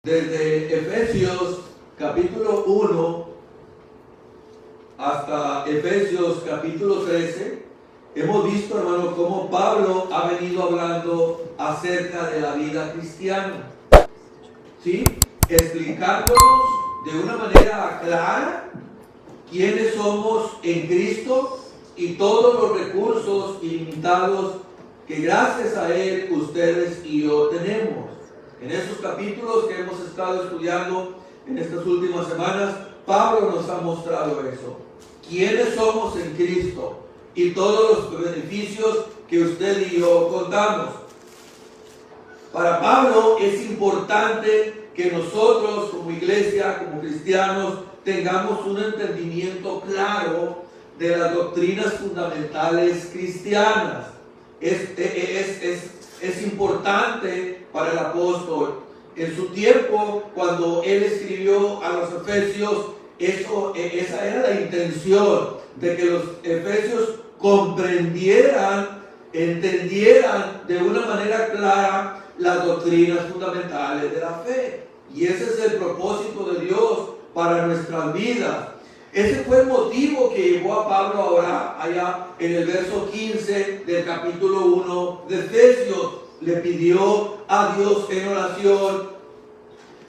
Desde Efesios capítulo 1 hasta Efesios capítulo 13, hemos visto, hermano, cómo Pablo ha venido hablando acerca de la vida cristiana, ¿sí? Explicándonos de una manera clara quiénes somos en Cristo y todos los recursos ilimitados que gracias a Él ustedes y yo tenemos. En estos capítulos que hemos estado estudiando en estas últimas semanas, Pablo nos ha mostrado eso. ¿Quiénes somos en Cristo? Y todos los beneficios que usted y yo contamos. Para Pablo es importante que nosotros como iglesia, como cristianos, tengamos un entendimiento claro de las doctrinas fundamentales cristianas. Es importante para el apóstol. En su tiempo, cuando él escribió a los efesios, esa era la intención, de que los efesios comprendieran, entendieran de una manera clara las doctrinas fundamentales de la fe. Y ese es el propósito de Dios para nuestras vidas. Ese fue el motivo que llevó a Pablo ahora, allá en el verso 15 del capítulo 1 de Efesios. Le pidió a Dios en oración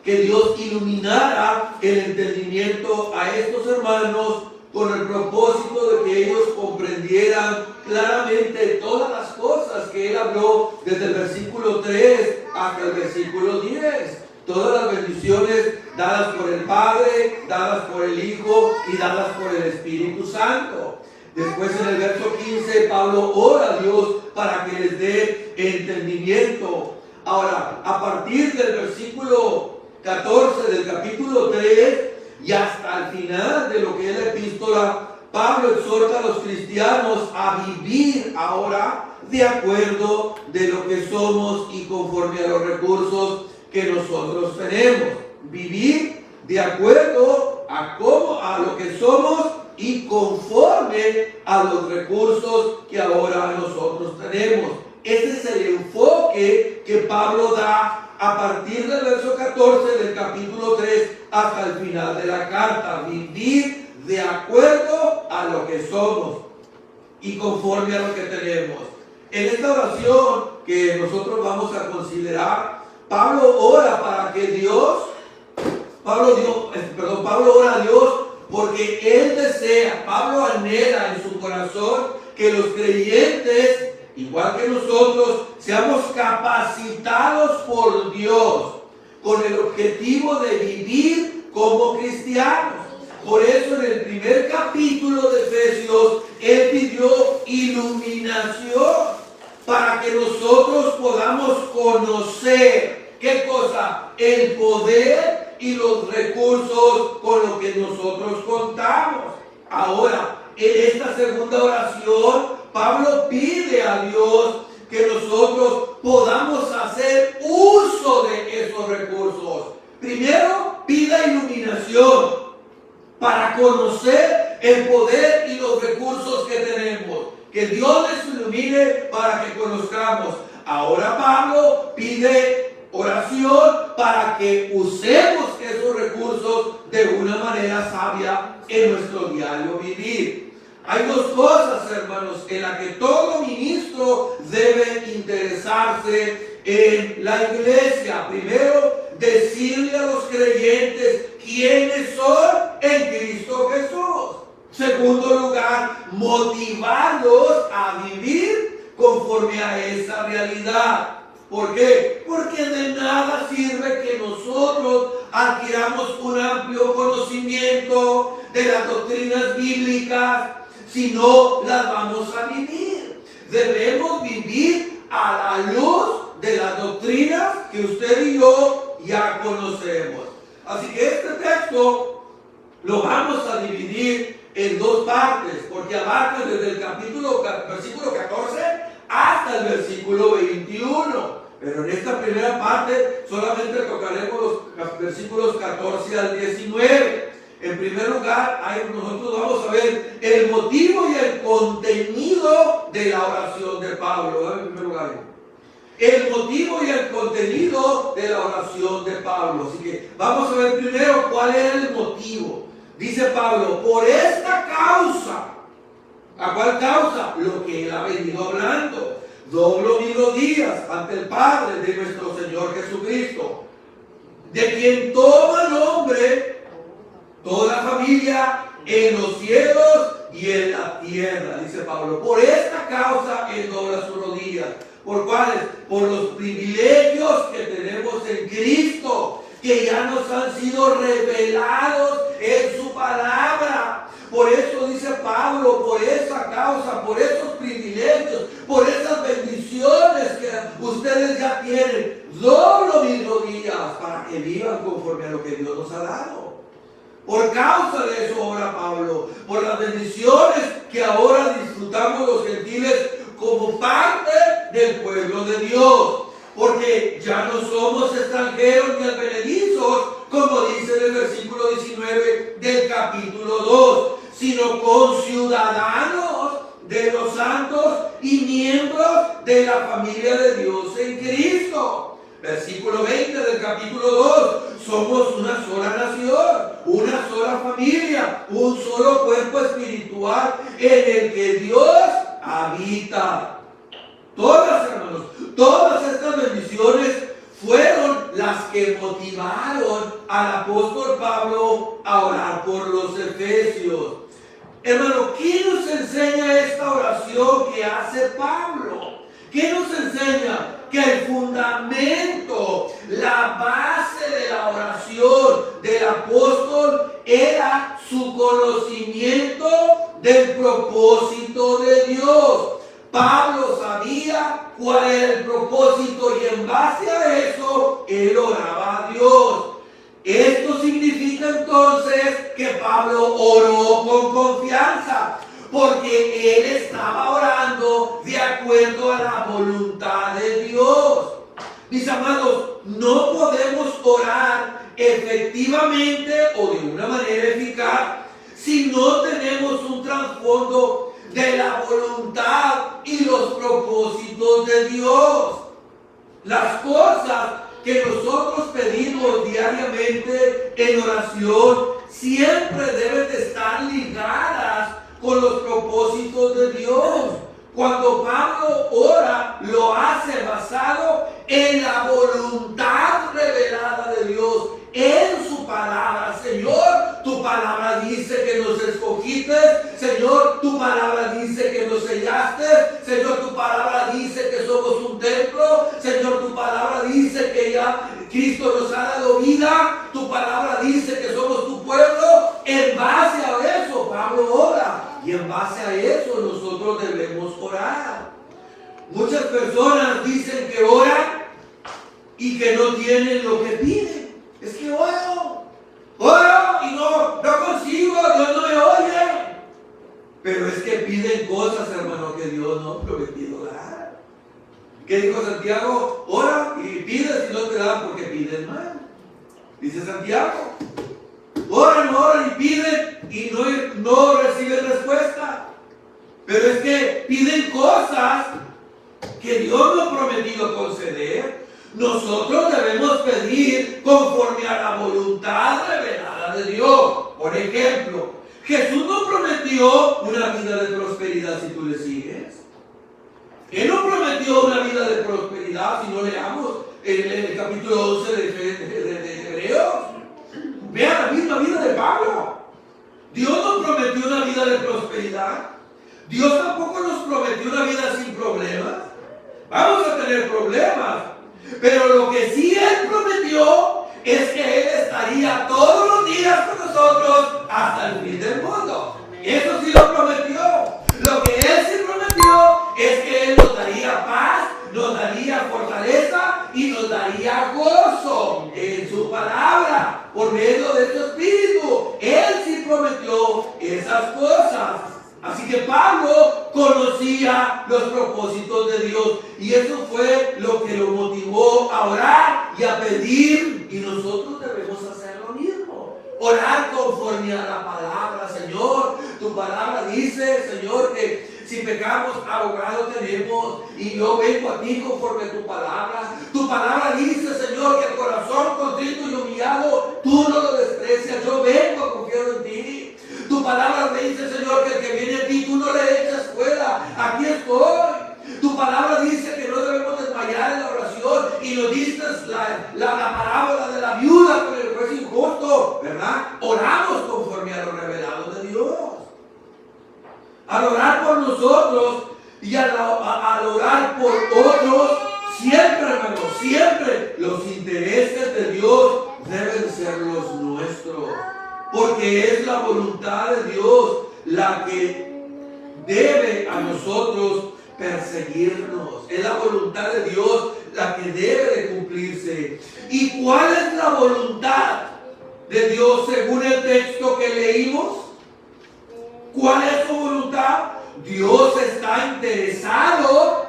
que Dios iluminara el entendimiento a estos hermanos con el propósito de que ellos comprendieran claramente todas las cosas que él habló desde el versículo 3 hasta el versículo 10. Todas las bendiciones dadas por el Padre, dadas por el Hijo y dadas por el Espíritu Santo. Después en el verso 15 Pablo ora a Dios para que les dé entendimiento. Ahora, a partir del versículo 14 del capítulo 3 y hasta el final de lo que es la epístola, Pablo exhorta a los cristianos a vivir ahora de acuerdo de lo que somos y conforme a los recursos que nosotros tenemos. Vivir de acuerdo a lo que somos y conforme a los recursos que ahora nosotros tenemos. Ese es el enfoque que Pablo da a partir del verso 14 del capítulo 3 hasta el final de la carta. Vivir de acuerdo a lo que somos y conforme a lo que tenemos. En esta oración que nosotros vamos a considerar, Pablo ora para que Pablo ora a Dios porque él desea, Pablo anhela en su corazón que los creyentes, igual que nosotros, seamos capacitados por Dios con el objetivo de vivir como cristianos. Por eso en el primer capítulo de Efesios, él pidió iluminación para que nosotros podamos conocer, ¿qué cosa? El poder y los recursos con los que nosotros contamos. Ahora, en esta segunda oración, Pablo pide a Dios que nosotros podamos hacer uso de esos recursos. Primero, pida iluminación para conocer el poder y los recursos que tenemos. Que Dios les ilumine para que conozcamos. Ahora Pablo pide oración para que usemos esos recursos de una manera sabia en nuestro diario vivir. Hay dos cosas, hermanos, en las que todo ministro debe interesarse en la iglesia. Primero, decirle a los creyentes quiénes son en Cristo Jesús. Segundo lugar, motivarlos a vivir conforme a esa realidad. ¿Por qué? Porque de nada sirve que nosotros adquiramos un amplio conocimiento de las doctrinas bíblicas si no las vamos a vivir. Debemos vivir a la luz de las doctrinas que usted y yo ya conocemos. Así que este texto lo vamos a dividir en dos partes, porque abarca desde el versículo 14 hasta el versículo 21. Pero en esta primera parte solamente tocaremos los versículos 14 al 19. En primer lugar, nosotros vamos a ver el motivo y el contenido de la oración de Pablo. En primer lugar, el motivo y el contenido de la oración de Pablo. Así que vamos a ver primero cuál era el motivo. Dice Pablo, por esta causa. ¿A cuál causa? Lo que él ha venido hablando. Doblo mis rodillas ante el Padre de nuestro Señor Jesucristo, de quien toma nombre toda familia en los cielos y en la tierra. Dice Pablo, por esta causa él dobla sus rodillas. ¿Por cuáles? Por los privilegios que tenemos en Cristo, que ya nos han sido revelados en su palabra. Por eso dice Pablo, por esa causa, por esos privilegios, por esas bendiciones que ustedes ya tienen, doblo mis rodillas para que vivan conforme a lo que Dios nos ha dado. Por causa de eso ora Pablo, por las bendiciones que ahora disfrutamos los gentiles como parte del pueblo de Dios. Porque ya no somos extranjeros ni advenedizos, como dice en el versículo 19 del capítulo 2, sino conciudadanos de los santos y miembros de la familia de Dios en Cristo. Versículo 20 del capítulo 2, somos una sola nación, una sola familia, un solo cuerpo espiritual en el que Dios habita. Todas, hermanos, todas estas bendiciones fueron las que motivaron al apóstol Pablo a orar por los efesios. Hermano, ¿qué nos enseña esta oración que hace Pablo? ¿Qué nos enseña? Que el fundamento, la base de la oración del apóstol era su conocimiento del propósito de Dios. Pablo sabía cuál era el propósito y en base a eso él oraba a Dios. Esto significa entonces que Pablo oró con confianza, porque él estaba orando de acuerdo a la voluntad de Dios. Mis amados, no podemos orar efectivamente o de una manera eficaz si no tenemos un trasfondo de la voluntad y los propósitos de Dios. Las cosas que nosotros pedimos diariamente en oración siempre deben de estar ligadas con los propósitos de Dios. Cuando Pablo ora, lo hace basado en la voluntad revelada de Dios, en su palabra. Señor, tu palabra dice que nos escogiste. Señor, tu palabra dice que nos sellaste. Señor, tu palabra dice que somos un templo. Señor, tu palabra dice que ya Cristo nos ha dado vida. Tu palabra dice que somos tu pueblo. En base a eso, Pablo ora. Y en base a eso nosotros debemos orar. Muchas personas dicen que oran y que no tienen lo que piden. Es que oro y no consigo, Dios no me oye. Pero es que piden cosas, hermano, que Dios no ha prometido dar. ¿Qué dijo Santiago? Ora y pides y no te dan porque piden mal. Dice Santiago. Oran y piden y no reciben respuesta. Pero es que piden cosas que Dios no ha prometido conceder. Nosotros debemos pedir conforme a la voluntad revelada de Dios. Por ejemplo, Jesús no prometió una vida de prosperidad si tú le sigues. Él no prometió una vida de prosperidad si no leamos el capítulo 11 de Hebreos. Vean la misma vida de Pablo. Dios nos prometió una vida de prosperidad. Dios tampoco nos prometió una vida sin problemas. Vamos a tener problemas. Pero lo que sí Él prometió es que Él estaría todos los días con nosotros hasta el fin del mundo. Eso sí lo prometió. Lo que Él sí prometió es que Él nos daría paz, nos daría fortaleza y nos daría gozo en su palabra por medio de su Espíritu. Él sí prometió esas cosas. Así que Pablo conocía los propósitos de Dios y eso fue lo que lo motivó a orar y a pedir, y nosotros debemos hacer lo mismo. Orar conforme a la palabra. Señor, tu palabra dice, Señor, que Si pecamos, abogado tenemos. Y yo vengo a ti conforme a tu palabra. Tu palabra dice, Señor, que el corazón contrito y humillado, tú no lo desprecias. Yo vengo a confiar en ti. Tu palabra me dice, Señor, que el que viene a ti, tú no le echas fuera. Aquí estoy. Tu palabra dice que no debemos desmayar en la oración. Y lo diste la parábola de la viuda con el juez injusto, ¿verdad? Oramos conforme a lo revelado de Dios. Al orar por nosotros y al orar por otros, siempre, hermanos, siempre los intereses de Dios deben ser los nuestros. Porque es la voluntad de Dios la que debe a nosotros perseguirnos. Es la voluntad de Dios la que debe de cumplirse. ¿Y cuál es la voluntad de Dios según el texto que leímos? ¿Cuál es su voluntad? Dios está interesado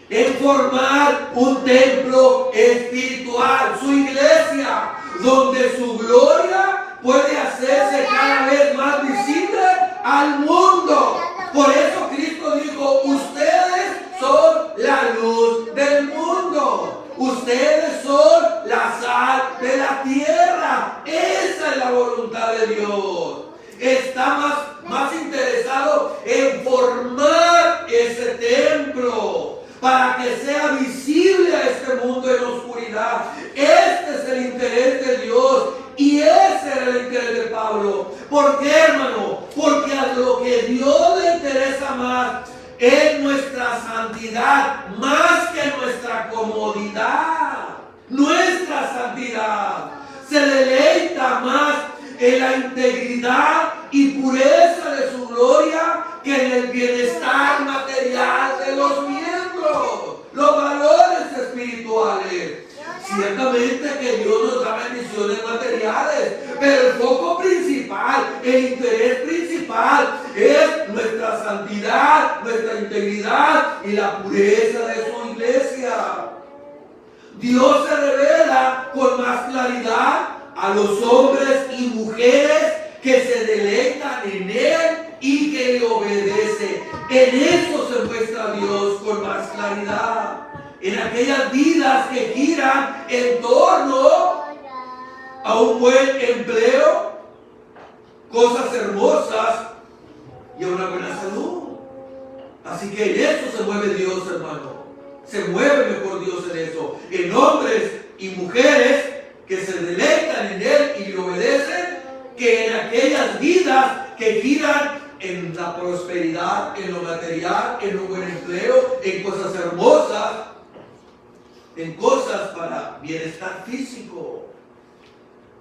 en formar un templo espiritual, su iglesia, donde su gloria puede hacerse cada vez más visible al mundo. Por eso Cristo dijo, ustedes son la luz del mundo. Ustedes son la sal de la tierra. Esa es la voluntad de Dios. Está más interesado en formar ese templo para que sea visible a este mundo en oscuridad. Este es el interés de Dios y ese era el interés de Pablo. ¿Por qué, hermano? Porque a lo que Dios le interesa más es nuestra santidad, más que nuestra comodidad. Nuestra santidad se deleita más en la integridad y pureza de su gloria que en el bienestar material de los miembros, los valores espirituales. Ciertamente que Dios nos da bendiciones materiales, pero el foco principal, el interés principal es nuestra santidad, nuestra integridad y la pureza de su iglesia. Dios se revela con más claridad a los hombres y mujeres que se deleitan en Él y que le obedecen. En eso se muestra Dios con más claridad. En aquellas vidas que giran en torno a un buen empleo, cosas hermosas y a una buena salud. Así que en eso se mueve Dios, hermano. Se mueve mejor Dios en eso. En hombres y mujeres que se deleitan en Él y le obedecen, que en aquellas vidas que giran en la prosperidad, en lo material, en un buen empleo, en cosas hermosas, en cosas para bienestar físico.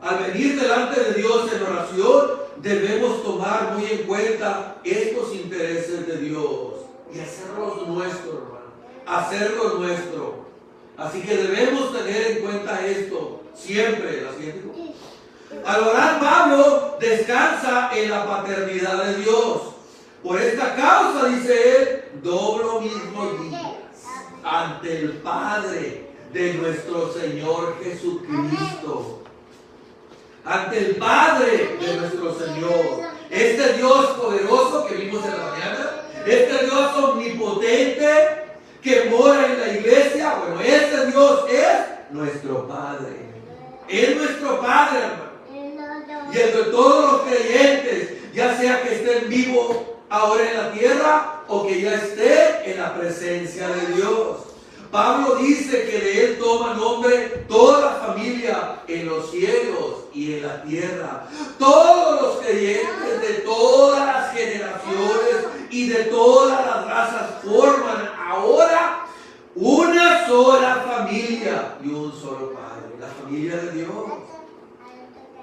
Al venir delante de Dios en oración, debemos tomar muy en cuenta estos intereses de Dios y hacerlos nuestros, hermano. Hacerlo nuestro. Así que debemos tener en cuenta esto siempre. La siguiente. Al orar, Pablo descansa en la paternidad de Dios. Por esta causa, dice él, doblo mis rodillas ante el Padre de nuestro Señor Jesucristo. Ante el Padre de nuestro Señor. Este Dios poderoso que vimos en la mañana, este Dios omnipotente que mora en la iglesia, bueno, ese Dios es nuestro Padre. Es nuestro Padre, hermano. Y el de todos los creyentes, ya sea que estén vivos ahora en la tierra o que ya esté en la presencia de Dios. Pablo dice que de él toma nombre toda la familia en los cielos y en la tierra. Todos los creyentes de todas las generaciones y de todas las razas forman ahora una sola familia y un solo Padre, la familia de Dios.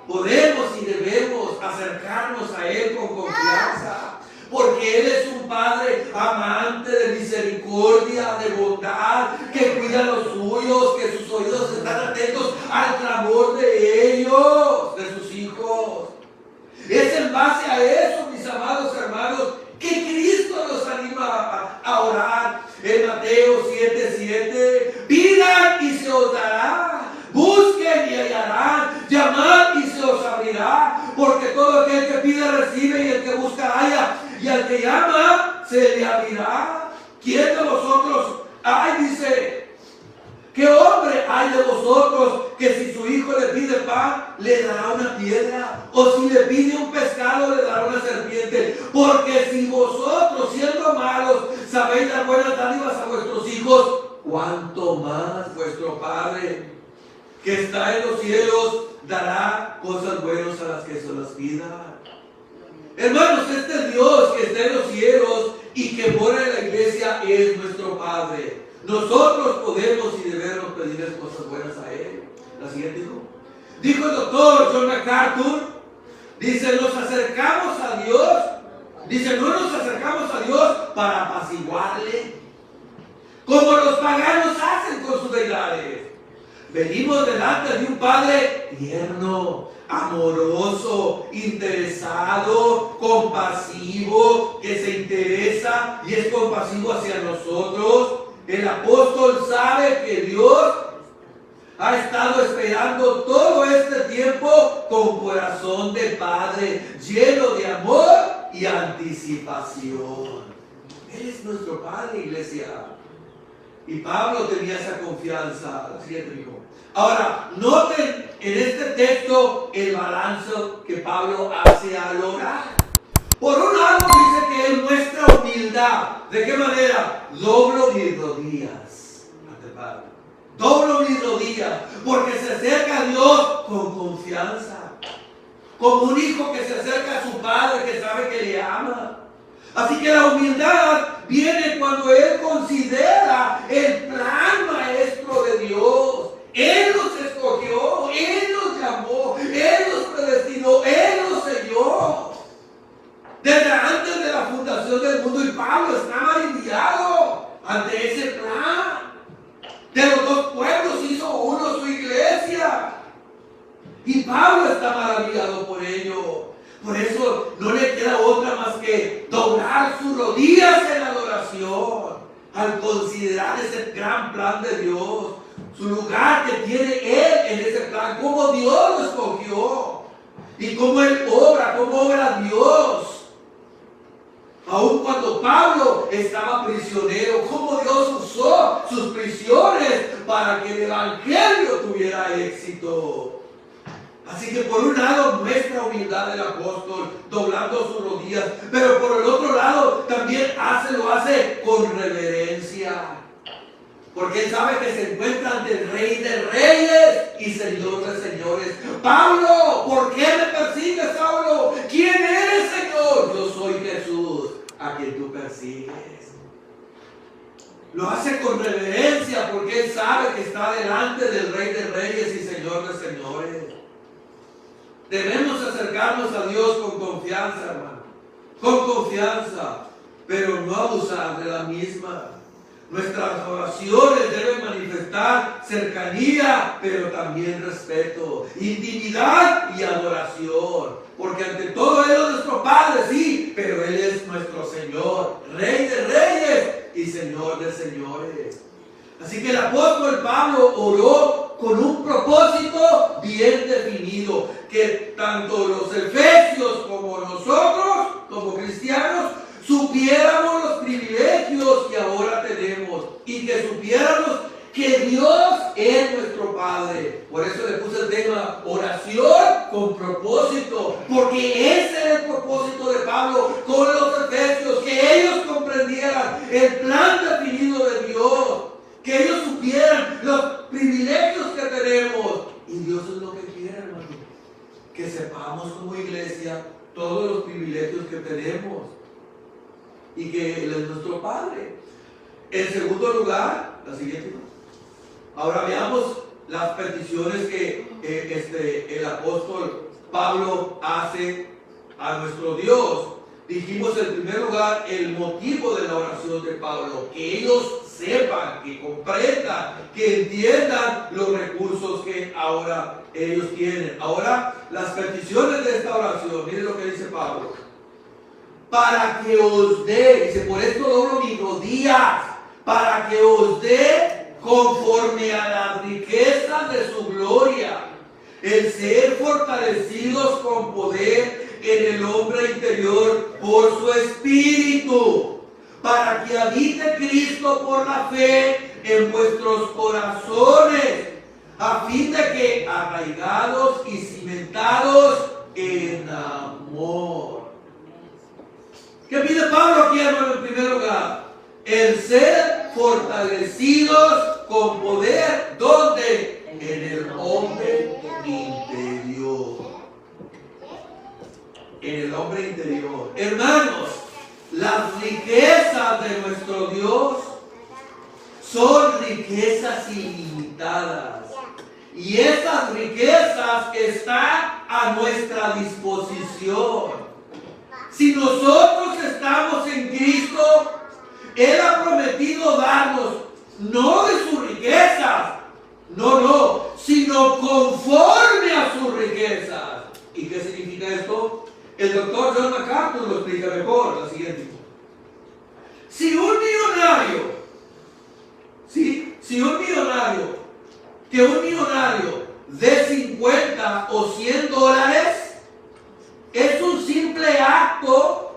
Podemos y debemos acercarnos a Él con confianza, porque Él es un Padre amante de misericordia, de bondad, que cuida a los suyos, que sus oídos están atentos al clamor de ellos, de sus hijos. Es en base a eso, mis amados hermanos, que Cristo nos anima a orar. En Mateo 7:7, pidan y se os dará, busquen y hallarán, llamad y se os abrirá, porque todo aquel que pide recibe y el que busca halla, y al que llama se Ay, dice, ¿qué hombre hay de vosotros que si su hijo le pide pan, le dará una piedra? O si le pide un pescado, le dará una serpiente. Porque si vosotros, siendo malos, sabéis dar buenas dádivas a vuestros hijos, ¿cuánto más vuestro Padre que está en los cielos dará cosas buenas a las que se las pida? Hermanos, este Dios que está en los cielos y que mora en la iglesia es nuestro Padre. Nosotros podemos y debemos pedirles cosas buenas a Él. La siguiente dijo el doctor John MacArthur, dice, nos acercamos a Dios, dice, no nos acercamos a Dios para apaciguarle, como los paganos hacen con sus deidades. Venimos delante de un Padre tierno, amoroso, interesado, compasivo, que se interesa y es compasivo hacia nosotros. El apóstol sabe que Dios ha estado esperando todo este tiempo con corazón de padre, lleno de amor y anticipación. Él es nuestro Padre, iglesia. Y Pablo tenía esa confianza. La siguiente, hijo. Ahora, noten en este texto el balance que Pablo hace al orar. Por un lado dice que él muestra humildad. ¿De qué manera? Doblo mis rodillas ante el Padre. Doblo mis rodillas porque se acerca a Dios con confianza. Como un hijo que se acerca a su padre que sabe que le ama. Así que la humildad viene cuando él considera el plan maestro de Dios. Él nos escogió, Él nos llamó, Él nos predestinó, Él nos selló. Desde antes de la fundación del mundo, y Pablo está maravillado ante ese plan. De los dos pueblos hizo uno su iglesia. Y Pablo está maravillado por ello. Por eso no le queda otra más que doblar sus rodillas en adoración al considerar ese gran plan de Dios. Su lugar que tiene Él en ese plan, cómo Dios lo escogió y cómo Él obra, cómo obra Dios. Aun cuando Pablo estaba prisionero, cómo Dios usó sus prisiones para que el evangelio tuviera éxito. Así que por un lado muestra humildad del apóstol, doblando sus rodillas, pero por el otro lado también lo hace con reverencia. Porque él sabe que se encuentra ante el Rey de Reyes y Señor de Señores. Pablo, ¿por qué me persigues, Saulo? ¿Quién eres, Señor? Yo soy Jesús, a quien tú persigues. Lo hace con reverencia porque él sabe que está delante del Rey de Reyes y Señor de Señores. Debemos acercarnos a Dios con confianza, hermano. Con confianza, pero no abusar de la misma. Nuestras oraciones deben manifestar cercanía, pero también respeto, intimidad y adoración. Porque ante todo Él es nuestro Padre, sí, pero Él es nuestro Señor, Rey de Reyes y Señor de Señores. Así que el apóstol Pablo oró con un propósito bien definido, que tanto los efesios como nosotros, como cristianos, supiéramos los privilegios que ahora tenemos y que supiéramos que Dios es nuestro Padre. Por eso le puse el tema oración con propósito, porque ese era el propósito de Pablo con los efesios, que ellos comprendieran el plan definido de Dios, que ellos supieran los privilegios que tenemos. Y Dios es lo que quiere, hermano, que sepamos como iglesia todos los privilegios que tenemos y que Él es nuestro Padre. En segundo lugar, la siguiente. Ahora veamos las peticiones que el apóstol Pablo hace a nuestro Dios. Dijimos en primer lugar el motivo de la oración de Pablo, que ellos sepan, que comprendan, que entiendan los recursos que ahora ellos tienen. Ahora, las peticiones de esta oración, miren lo que dice Pablo. Para que os dé, dice, por esto doblo mis rodillas, para que os dé conforme a las riquezas de su gloria, el ser fortalecidos con poder en el hombre interior por su espíritu, para que habite Cristo por la fe en vuestros corazones, a fin de que arraigados y cimentados en amor. ¿Qué pide Pablo aquí, hermano, en primer lugar? El ser fortalecidos con poder, ¿dónde? En el hombre interior. En el hombre interior. Hermanos, las riquezas de nuestro Dios son riquezas ilimitadas. Y esas riquezas están a nuestra disposición. Si nosotros estamos en Cristo, Él ha prometido darnos no de sus riquezas, no, sino conforme a sus riquezas. ¿Y qué significa esto? El doctor John MacArthur lo explica mejor, la siguiente. Si un millonario de 50 o 100 dólares es un simple acto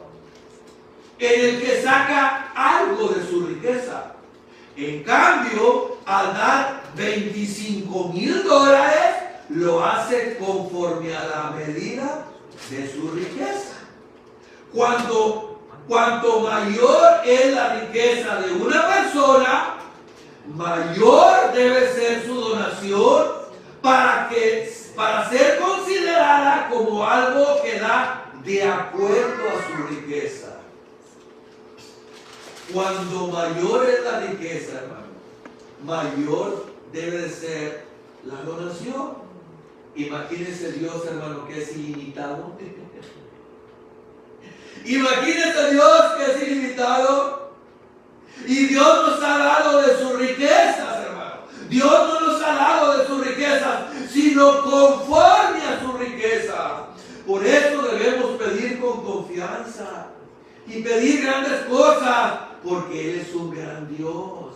en el que saca algo de su riqueza. En cambio, al dar 25,000 dólares, lo hace conforme a la medida de su riqueza. Cuanto mayor es la riqueza de una persona, mayor debe ser su donación para ser considerada como algo que da de acuerdo a su riqueza. Cuando mayor es la riqueza, hermano, mayor debe de ser la donación. Imagínense Dios, hermano, que es ilimitado. Imagínense Dios que es ilimitado. Y Dios nos ha dado de sus riquezas, hermano. Dios no nos ha dado de sus riquezas, sino conforme a sus riquezas. Por eso debemos pedir con confianza y pedir grandes cosas, porque Él es un gran Dios.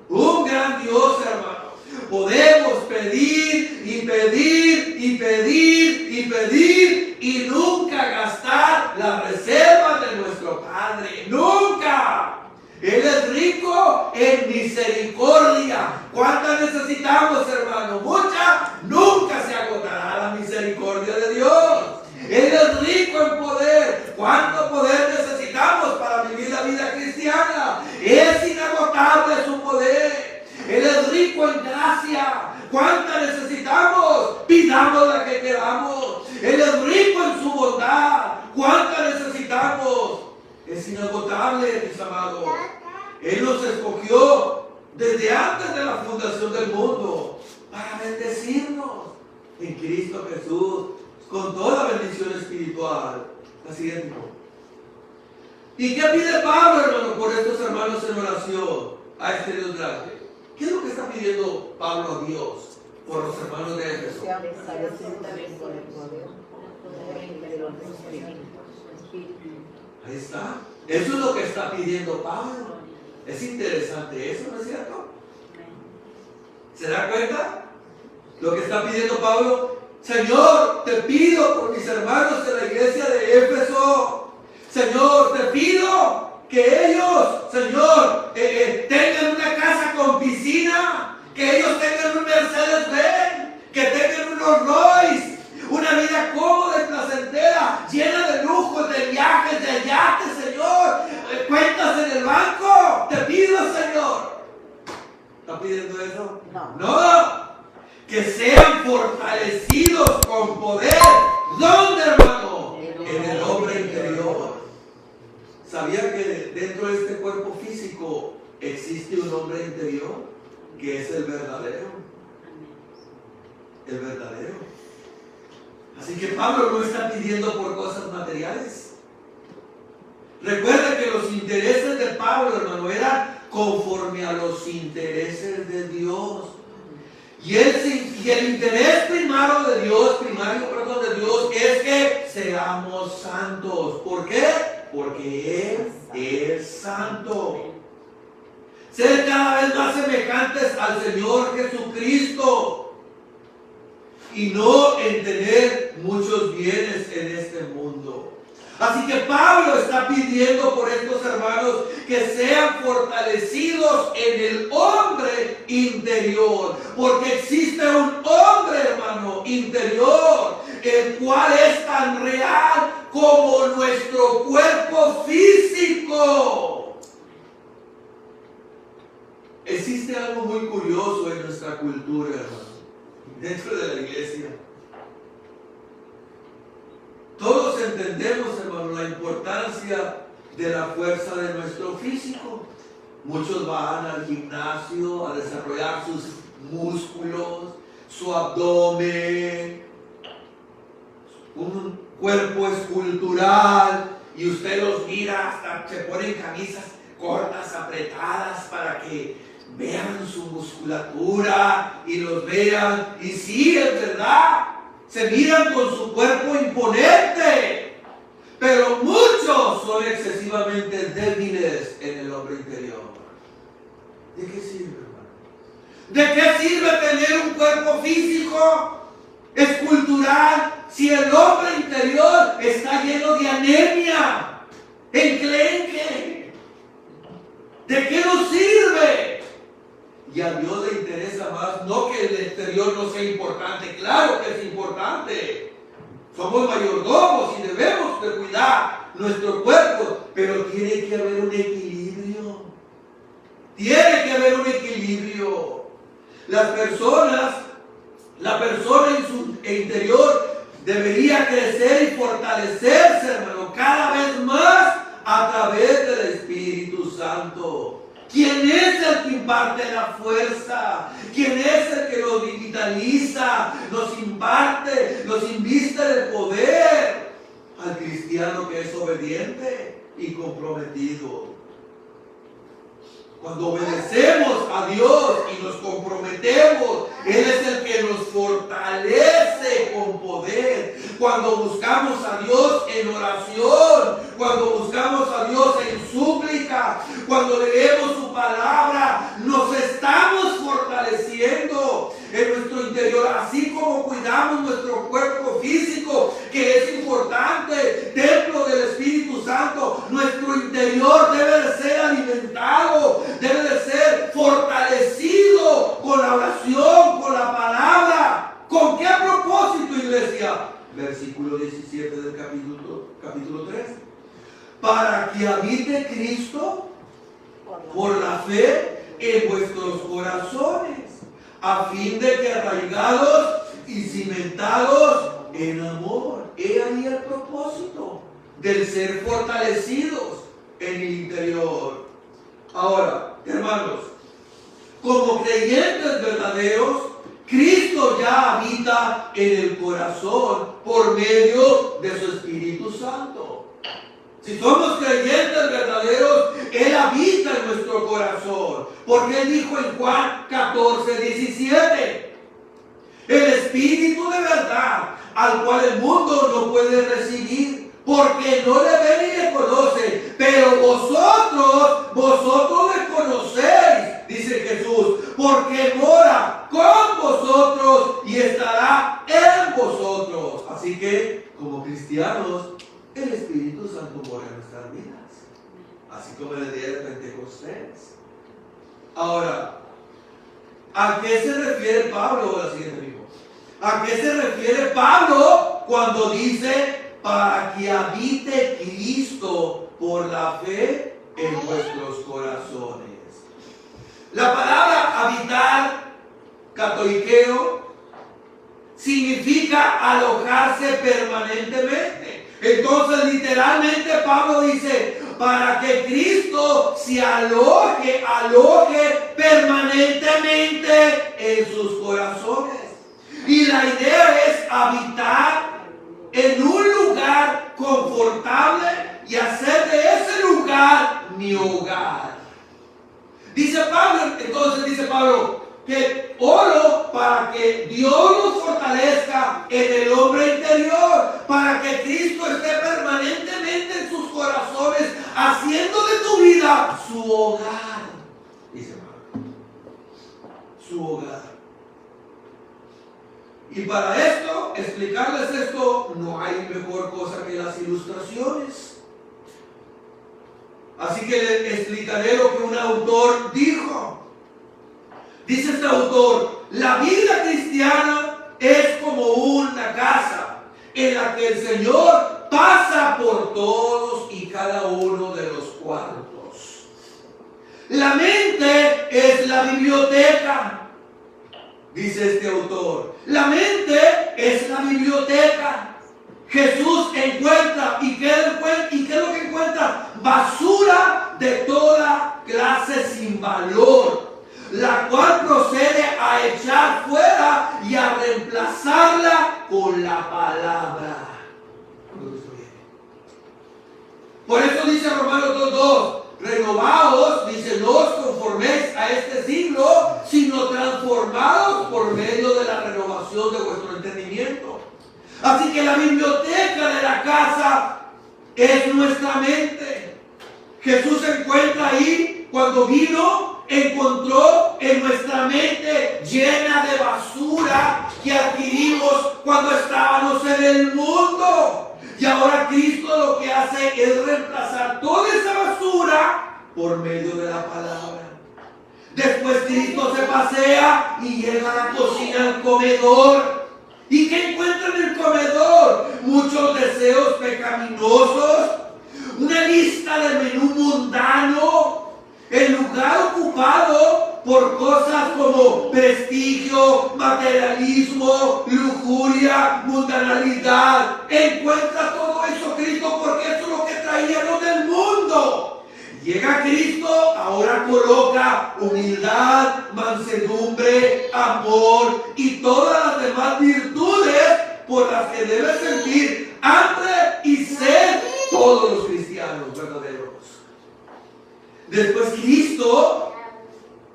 Un gran Dios, hermano. Podemos pedir y pedir y pedir y pedir y nunca gastar las reservas de nuestro Padre. ¡Nunca! Él es rico en misericordia. ¿Cuánta necesitamos, hermano? Mucha. Nunca se agotará la misericordia de Dios. Él es rico en poder. ¿Cuánto poder necesitamos para vivir la vida cristiana? Es inagotable su poder. Él es rico en gracia. ¿Cuánta necesitamos? Pidamos la que queramos. Él es rico en su bondad. ¿Cuánta necesitamos? Es inagotable, mis amados. Él nos escogió desde antes de la fundación del mundo para bendecirnos en Cristo Jesús con toda bendición espiritual. La siguiente. ¿Y qué pide Pablo, hermano, por estos hermanos en oración a este Dios grande? ¿Qué es lo que está pidiendo Pablo a Dios por los hermanos de Éfeso? Ahí está. Eso es lo que está pidiendo Pablo. Es interesante eso, ¿no es cierto? ¿Se da cuenta? Lo que está pidiendo Pablo. Señor, te pido por mis hermanos de la iglesia de Éfeso. Señor, te pido que ellos, Señor, tengan una casa con piscina, que ellos tengan un Mercedes-Benz, que tengan unos Royce, una vida cómoda y placentera, llena de lujos, de viajes, de yates, Señor, cuentas en el banco. Te pido, Señor. ¿Está pidiendo eso? No. Que sean fortalecidos con poder. ¿Dónde, hermano? En el hombre interior. ¿Sabía que dentro de este cuerpo físico existe un hombre interior? Que es el verdadero. El verdadero. Así que Pablo no está pidiendo por cosas materiales. Recuerda que los intereses de Pablo, hermano, eran conforme a los intereses de Dios. Y el interés primario de Dios es que seamos santos. ¿Por qué? Porque Él es santo. Ser cada vez más semejantes al Señor Jesucristo. Y no en tener muchos bienes en este mundo. Así que Pablo está pidiendo por estos hermanos que sean fortalecidos en el hombre interior. Porque existe un hombre, hermano, interior, el cual es tan real como nuestro cuerpo físico. Existe algo muy curioso en nuestra cultura, hermano, dentro de la iglesia. Todos entendemos, hermano, la importancia de la fuerza de nuestro físico. Muchos van al gimnasio a desarrollar sus músculos, su abdomen, un cuerpo escultural, y usted los mira, hasta se ponen camisas cortas, apretadas, para que vean su musculatura y los vean. Y sí, es verdad, se miran con su cuerpo imponente, pero muchos son excesivamente débiles en el hombre interior. ¿De qué sirve, hermano? ¿De qué sirve tener un cuerpo físico, escultural, si el hombre interior está lleno de anemia, enclenque? ¿De qué nos sirve? Y a Dios le interesa más, no que el exterior no sea importante, claro que es importante. Somos mayordomos y debemos de cuidar nuestro cuerpo, pero tiene que haber un equilibrio. Tiene que haber un equilibrio. La persona en su interior debería crecer y fortalecerse, hermano, cada vez más a través del Espíritu Santo. ¿Quién es el que imparte la fuerza? ¿Quién es el que nos vitaliza, nos imparte, nos inviste de poder? Al cristiano que es obediente y comprometido. Cuando obedecemos a Dios y nos comprometemos, Él es el que nos fortalece con poder. Cuando buscamos a Dios en oración, cuando buscamos a Dios en súplica, cuando leemos su palabra, nos estamos fortaleciendo en nuestro interior, así como cuidamos nuestro cuerpo físico, que es importante, templo del Espíritu Santo. Nuestro interior debe de ser alimentado, debe de ser fortalecido con la oración, con la palabra. ¿Con qué propósito, iglesia? Versículo 17 del capítulo 3. Para que habite Cristo por la fe en vuestros corazones, a fin de que arraigados y cimentados en amor. He ahí el propósito del ser fortalecidos en el interior. Ahora, hermanos, como creyentes verdaderos, Cristo ya habita en el corazón por medio de su Espíritu Santo. Si somos creyentes verdaderos, Él habita en nuestro corazón. Porque Él dijo en Juan 14:17, el Espíritu de verdad, al cual el mundo no puede recibir, porque no le ve ni le conoce, pero vosotros le conocéis, dice Jesús, porque mora con vosotros y estará en vosotros. Así que, como cristianos, el Espíritu Santo mora en nuestras vidas, así como el día de Pentecostés. Ahora, ¿a qué se refiere Pablo? La siguiente, amigo. ¿A qué se refiere Pablo cuando dice para que habite Cristo por la fe en vuestros corazones? La palabra habitar, katoikeo, significa alojarse permanentemente. Entonces, literalmente, Pablo dice, para que Cristo se aloje permanentemente en sus corazones. Y la idea es habitar en un lugar confortable y hacer de ese lugar mi hogar. Dice Pablo, que oro para que Dios nos fortalezca en el hombre interior, para que Cristo esté permanentemente en sus corazones, haciendo de tu vida su hogar. Dice Pablo, su hogar. Y para esto, explicarles esto, no hay mejor cosa que las ilustraciones. Así que les explicaré lo que un autor dijo. Dice este autor: la vida cristiana es como una casa en la que el Señor pasa por todos y cada uno de los cuartos. La mente es la biblioteca, dice este autor. La mente es la biblioteca. Jesús encuentra, ¿y qué es lo que encuentra? Basura de toda clase sin valor, la cual procede a echar fuera y a reemplazarla con la palabra. Por eso dice Romanos 2:2, renovaos, dice, no os conforméis a este siglo, sino transformados por medio de la renovación de vuestro entendimiento. Así que la biblioteca de la casa es nuestra mente. Jesús se encuentra ahí cuando vino, encontró en nuestra mente llena de basura que adquirimos cuando estábamos en el mundo. Y ahora Cristo lo que hace es reemplazar toda esa basura por medio de la palabra. Después Cristo se pasea y llega a la cocina, al comedor. ¿Y qué encuentra en el comedor? Muchos deseos pecaminosos, una lista de menú mundano, el lugar ocupado por cosas como prestigio, materialismo, lujuria, mundanalidad. Encuentra todo eso Cristo, porque eso es lo que traía lo del mundo. Llega Cristo, ahora coloca humildad, mansedumbre, amor y todas las demás virtudes por las que debe sentir hambre y sed todos los cristianos verdaderos. Después Cristo,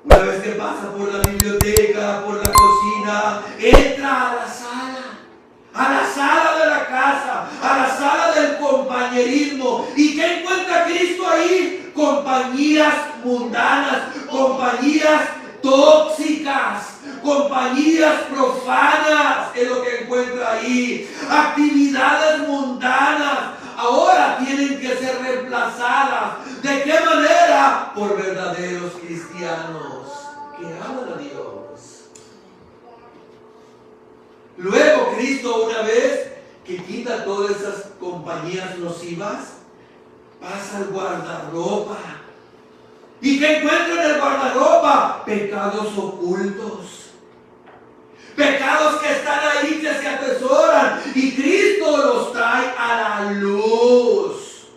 una vez que pasa por la biblioteca, por la cocina, entra a la sala de la casa, a la sala del compañerismo. ¿Y qué encuentra Cristo ahí? Compañías mundanas, compañías tóxicas, compañías profanas, es lo que encuentra ahí. Actividades mundanas ahora tienen que ser reemplazadas. ¿De qué manera? Por verdaderos cristianos que aman a Dios. Luego Cristo, una vez que quita todas esas compañías nocivas, pasa al guardarropa. ¿Y qué encuentra en el guardarropa? Pecados ocultos. Pecados que están ahí, que se atesoran. Y Cristo los trae a la luz.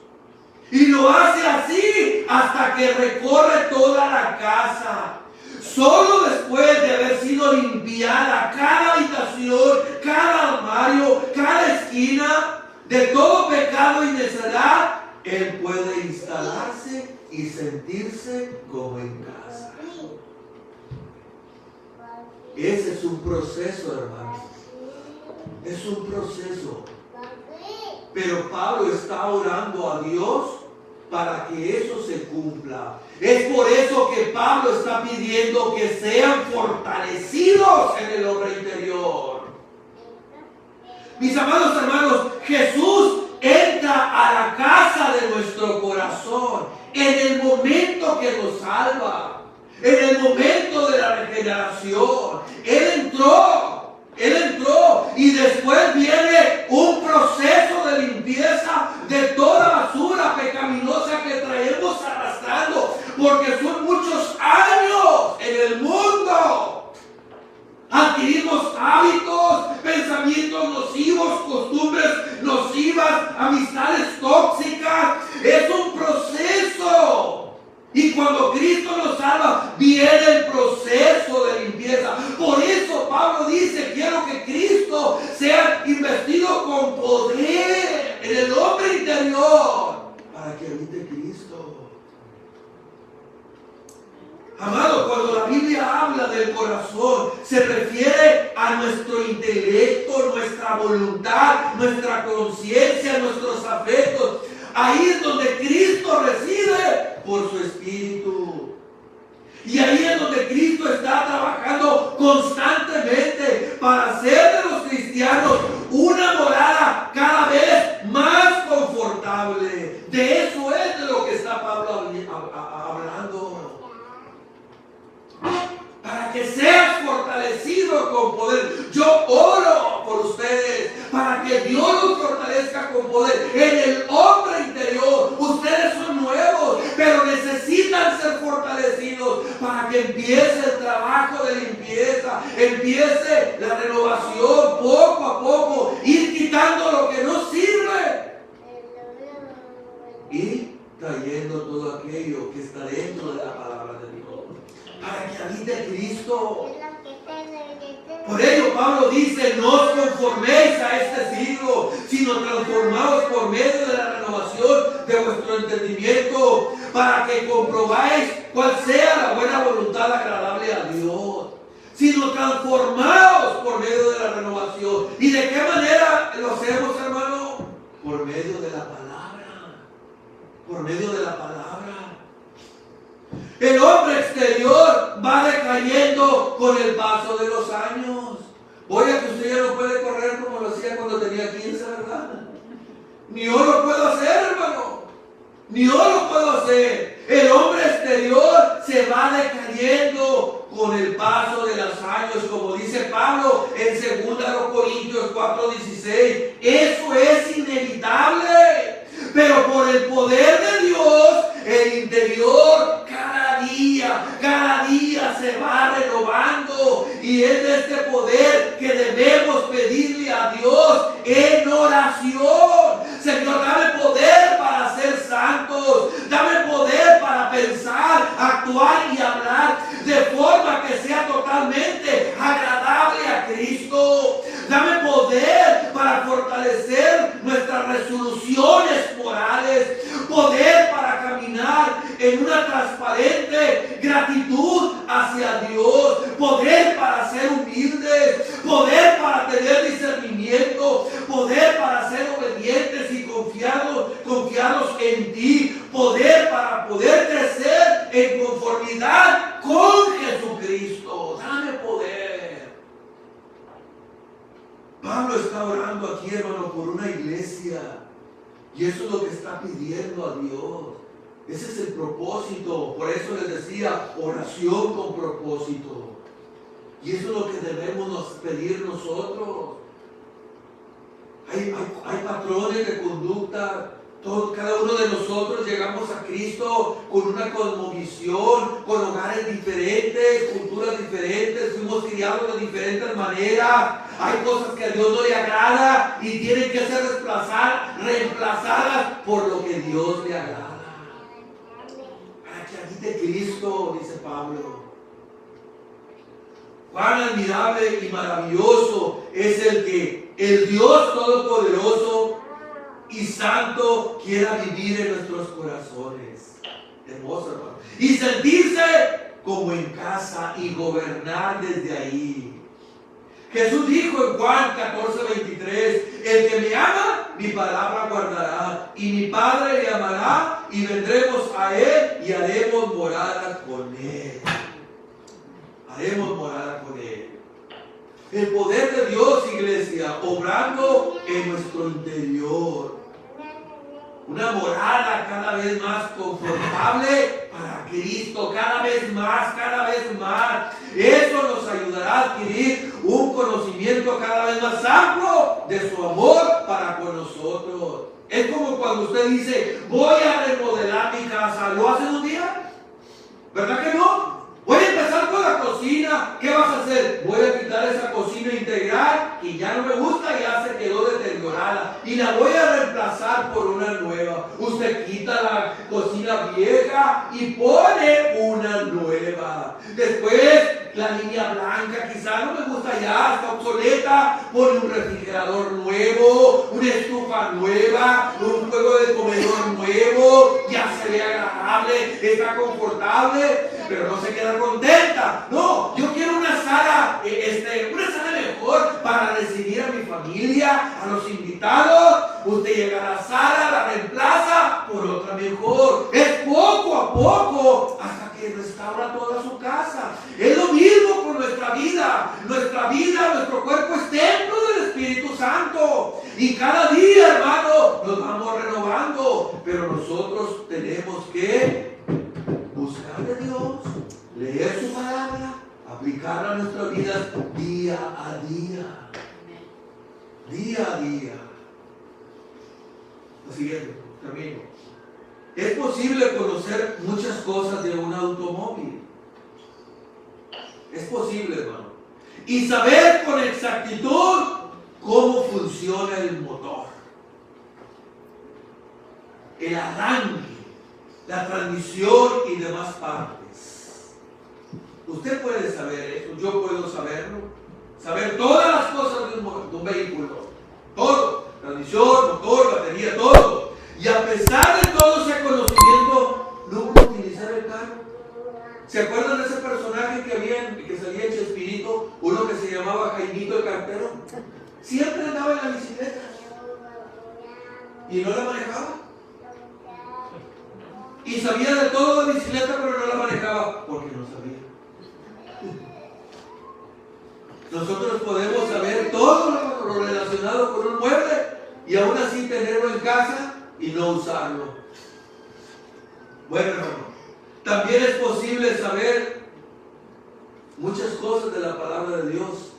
Y lo hace así hasta que recorre toda la casa. Solo después de haber sido limpiada cada habitación, cada armario, cada esquina de todo pecado y necedad, Él puede instalarse y sentirse como en casa. Ese es un proceso, hermanos. Es un proceso. Pero Pablo está orando a Dios para que eso se cumpla. Es por eso que Pablo está pidiendo que sean fortalecidos en el hombre interior. Mis amados hermanos, Jesús entra a la casa de nuestro corazón en el momento que nos salva, en el momento de la regeneración. Él entró y después viene un proceso de limpieza de toda basura pecaminosa que traemos arrastrando, porque son muchos años en el mundo. Adquirimos hábitos, pensamientos nocivos, costumbres nocivas, amistades tóxicas. Es un proceso. Y cuando Cristo nos salva, viene el proceso de limpieza. Por eso Pablo dice: quiero que Cristo sea investido con poder en el hombre interior, para que habite Cristo. Amado, cuando la Biblia habla del corazón, se refiere a nuestro intelecto, nuestra voluntad, nuestra conciencia, nuestros afectos. Ahí es donde Cristo reside por su Espíritu. Y ahí es donde Cristo está trabajando constantemente para hacer de los cristianos una morada cada vez más confortable. De eso es de lo que está Pablo hablando. Para que seas fortalecido con poder. Yo oro por ustedes para que Dios los fortalezca con poder en el hombre interior. Ustedes son nuevos, pero necesitan ser fortalecidos para que empiece el trabajo de limpieza, empiece la renovación poco a poco, ir quitando lo que no sirve y trayendo todo aquello que está dentro de la palabra de Dios, para que habite Cristo. Por ello Pablo dice: no os conforméis a este siglo, sino transformaos por medio de la renovación de vuestro entendimiento, para que comprobáis cuál sea la buena voluntad agradable a Dios. Sino transformaos por medio de la renovación. ¿Y de qué manera lo hacemos, hermano? Por medio de la palabra. Por medio de la palabra. El hombre exterior va decayendo con el paso de los años. Oye, que usted ya no puede correr como lo hacía cuando tenía 15, ¿verdad? Ni yo lo puedo hacer, hermano. Ni yo lo puedo hacer. El hombre exterior se va decayendo con el paso de los años, como dice Pablo en 2 Corintios 4:16. Eso es inevitable. Pero por el poder de Dios, el interior cada día se va renovando. Y es de este poder que debemos pedirle a Dios en oración. Señor, dame poder para ser santos. Dame poder para pensar, actuar y hablar de forma que sea totalmente agradable a Cristo. Dame poder para fortalecer nuestras resoluciones morales. Poder para caminar en una transparente gratitud hacia Dios. Poder para ser humildes. Poder para tener discernimiento. Poder para ser obedientes y confiados en ti. Poder para poder crecer en conformidad con Jesucristo. Dame poder. Pablo está orando aquí, hermano, por una iglesia. Y eso es lo que está pidiendo a Dios. Ese es el propósito. Por eso les decía, oración con propósito. Y eso es lo que debemos pedir nosotros. Hay patrones de conducta. Cada uno de nosotros llegamos a Cristo con una cosmovisión, con hogares diferentes, culturas diferentes, fuimos criados de diferentes maneras. Hay cosas que a Dios no le agrada y tienen que ser reemplazadas por lo que Dios le agrada. Para que habite Cristo, dice Pablo. Cuán admirable y maravilloso es el que el Dios Todopoderoso y Santo quiera vivir en nuestros corazones. Hermoso, hermano. Y sentirse como en casa y gobernar desde ahí. Jesús dijo en Juan 14:23: el que me ama, mi palabra guardará, y mi Padre le amará, y vendremos a él y haremos morada con él. Haremos morada con él. El poder de Dios, iglesia, obrando en nuestro interior. Una morada cada vez más confortable para Cristo, cada vez más. Eso nos ayudará a adquirir un conocimiento cada vez más amplio de su amor para con nosotros. Es como cuando usted dice: voy a remodelar mi casa. ¿Lo hace en un día? ¿Verdad que no? Voy a empezar con la cocina. ¿Qué vas a hacer? Voy a quitar esa cocina integral y ya no me gusta, ya se quedó deteriorada y la voy a reemplazar por una nueva. Usted quita la cocina vieja y pone una nueva. Después la línea blanca quizá no me gusta, ya está obsoleta, pone un refrigerador nuevo, una estufa nueva, un juego de comedor nuevo, ya se ve agradable, está confortable, pero no se queda contenta. No, yo quiero una sala mejor para recibir a mi familia, a los invitados. Usted llega a la sala, la reemplaza por otra mejor. Es poco a poco hasta que restaura toda su casa. Es lo mismo con nuestra vida. Nuestra vida, nuestro cuerpo es templo del Espíritu Y cada día, hermano, nos vamos renovando. Pero nosotros tenemos que buscar de Dios, leer su palabra, aplicarla a nuestras vidas día a día. Día a día. Lo siguiente, termino. Es posible conocer muchas cosas de un automóvil. Es posible, hermano. Y saber con exactitud cómo funciona el motor, el arranque, la transmisión y demás partes. Usted puede saber eso, yo puedo saberlo. Saber todas las cosas de un vehículo. Todo. Transmisión, motor, batería, todo. Y a pesar de todo ese conocimiento, no puedo utilizar el carro. ¿Se acuerdan de ese personaje que salía en Chespirito? Uno que se llamaba Jaimito el cartero. Siempre andaba en la bicicleta. Y no la manejaba. Y sabía de todo de bicicleta, pero no la manejaba porque no sabía. Nosotros podemos saber todo lo relacionado con un mueble y aún así tenerlo en casa y no usarlo. Bueno, hermano, también es posible saber muchas cosas de la palabra de Dios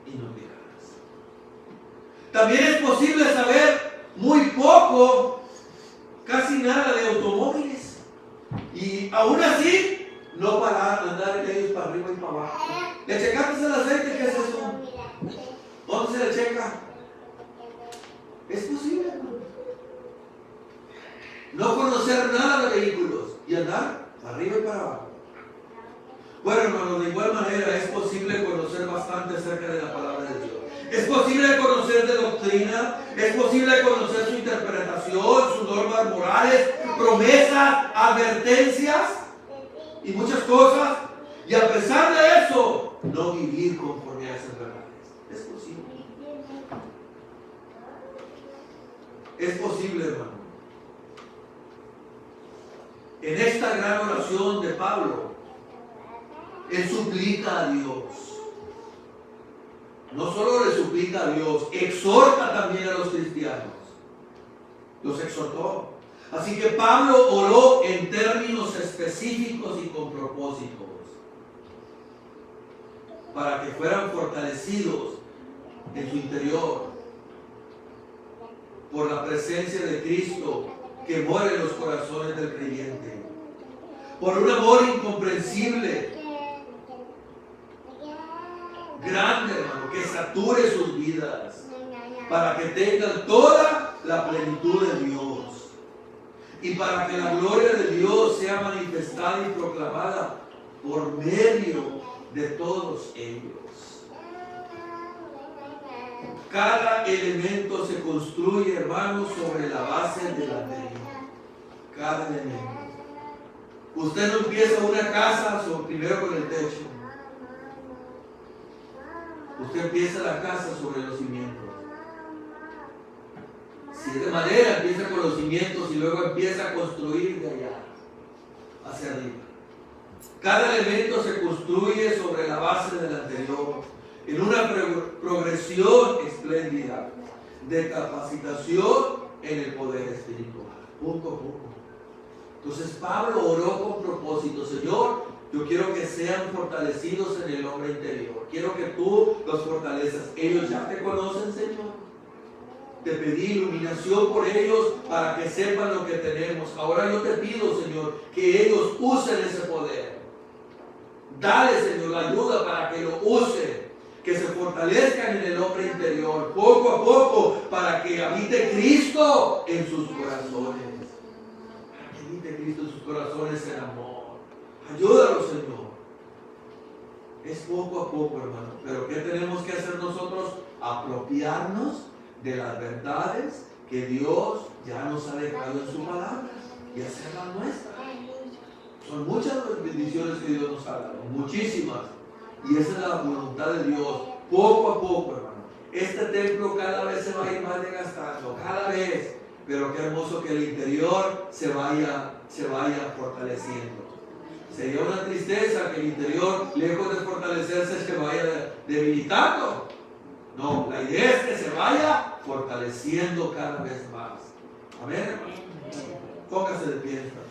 y no aplicarlas. También es posible saber muy poco, casi nada de automóviles y aún así no parar, andar en ellos para arriba y para abajo. ¿Le checaste el aceite? ¿Qué es eso? ¿Dónde se le checa? Es posible, hermano. No conocer nada de vehículos y andar para arriba y para abajo. Bueno, hermano, de igual manera es posible conocer bastante acerca de la palabra de Dios. Es posible conocer de doctrina, es posible conocer su interpretación, sus normas morales, promesas, advertencias y muchas cosas. Y a pesar de eso, no vivir conforme a esas verdades. Es posible. Es posible, hermano. En esta gran oración de Pablo, él suplica a Dios. No solo le suplica a Dios, exhorta también a los cristianos. Los exhortó. Así que Pablo oró en términos específicos y con propósitos, para que fueran fortalecidos en su interior por la presencia de Cristo que mora en los corazones del creyente, por un amor incomprensible, grande, hermano, que sature sus vidas, para que tengan toda la plenitud de Dios y para que la gloria de Dios sea manifestada y proclamada por medio de todos ellos. Cada elemento se construye, hermanos, sobre la base de la anterior. Cada elemento. Usted no empieza una casa primero con el techo. Usted empieza la casa sobre los cimientos. Si es de madera, empieza con los cimientos y luego empieza a construir de allá hacia arriba. Cada elemento se construye sobre la base del anterior, en una progresión espléndida de capacitación en el poder espiritual, poco a poco. Entonces Pablo oró con propósito: Señor, yo quiero que sean fortalecidos en el hombre interior, quiero que tú los fortalezcas. Ellos ya te conocen, Señor. Te pedí iluminación por ellos para que sepan lo que tenemos. Ahora yo te pido, Señor, que ellos usen ese poder. Dale, Señor, la ayuda para que lo usen, que se fortalezcan en el hombre interior, poco a poco, para que habite Cristo en sus corazones. Para que habite Cristo en sus corazones en amor. Ayúdalo, Señor. Es poco a poco, hermano. Pero ¿qué tenemos que hacer nosotros? Apropiarnos de las verdades que Dios ya nos ha dejado en su palabra y hacerlas nuestras. Son muchas las bendiciones que Dios nos ha dado, muchísimas. Y esa es la voluntad de Dios, poco a poco, hermano. Este templo cada vez se va a ir más desgastando, cada vez. Pero qué hermoso que el interior se vaya fortaleciendo. Sería una tristeza que el interior, lejos de fortalecerse, se vaya debilitando. No, la idea es que se vaya fortaleciendo cada vez más. Amén. Póngase de pie.